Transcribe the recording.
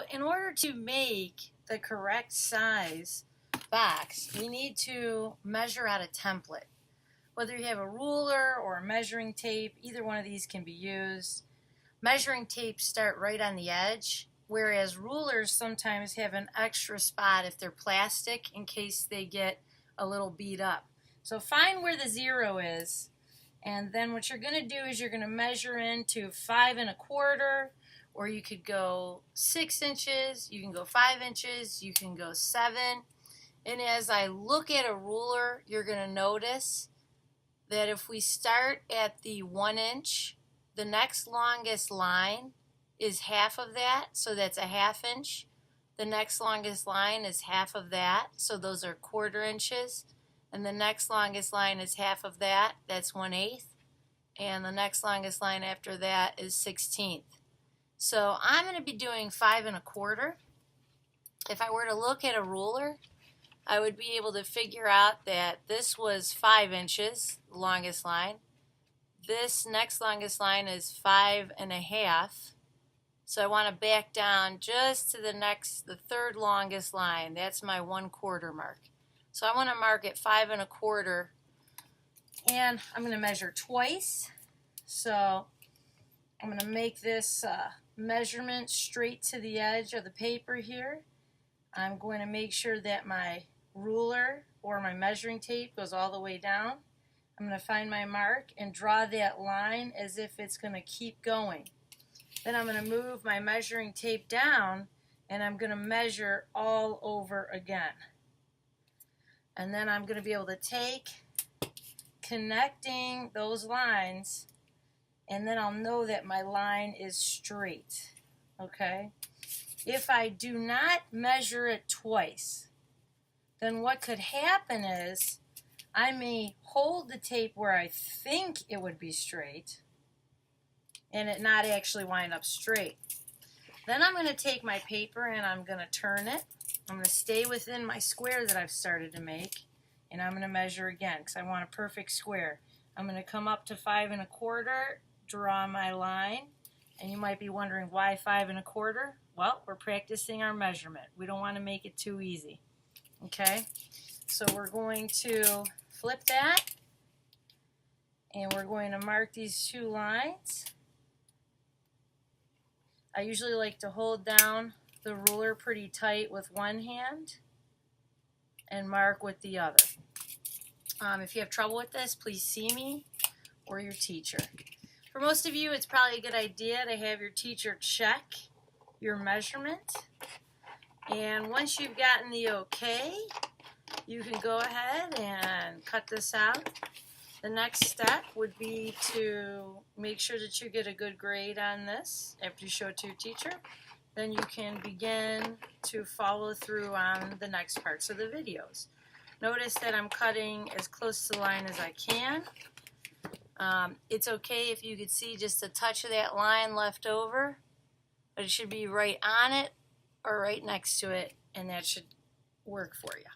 in order to make the correct size box, we need to measure out a template. Whether you have a ruler or a measuring tape, either one of these can be used. Measuring tapes start right on the edge, whereas rulers sometimes have an extra spot if they're plastic in case they get a little beat up. So find where the 0 is, and then what you're going to do is you're going to measure into 5 1/4, or you could go 6 inches, you can go 5 inches, you can go 7. And as I look at a ruler, you're going to notice that if we start at the 1 inch, the next longest line is half of that, so that's a 1/2 inch. The next longest line is half of that, so those are 1/4 inches. And the next longest line is half of that, that's 1/8. And the next longest line after that is 1/16. So I'm going to be doing 5 1/4. If I were to look at a ruler, I would be able to figure out that this was 5 inches, the longest line. This next longest line is 5 1/2. So I want to back down just to the third longest line. That's my 1/4 mark. So I want to mark it 5 1/4, and I'm going to measure twice. So I'm going to make this measurement straight to the edge of the paper here. I'm going to make sure that my ruler or my measuring tape goes all the way down. I'm going to find my mark and draw that line as if it's going to keep going. Then I'm going to move my measuring tape down, and I'm going to measure all over again. And then I'm going to be able to take, connecting those lines, and then I'll know that my line is straight. Okay? If I do not measure it twice, then what could happen is I may hold the tape where I think it would be straight and it not actually wind up straight. Then I'm going to take my paper and I'm going to turn it. I'm going to stay within my square that I've started to make, and I'm going to measure again because I want a perfect square. I'm going to come up to 5 1/4, draw my line, and you might be wondering why 5 1/4? Well, we're practicing our measurement. We don't want to make it too easy. Okay, so we're going to flip that, and we're going to mark these 2 lines. I usually like to hold down the ruler pretty tight with one hand and mark with the other. If you have trouble with this, please see me or your teacher. For most of you, it's probably a good idea to have your teacher check your measurement. And once you've gotten the okay, you can go ahead and cut this out. The next step would be to make sure that you get a good grade on this after you show it to your teacher. Then you can begin to follow through on the next parts of the videos. Notice that I'm cutting as close to the line as I can. It's okay if you could see just a touch of that line left over, but it should be right on it or right next to it, and that should work for you.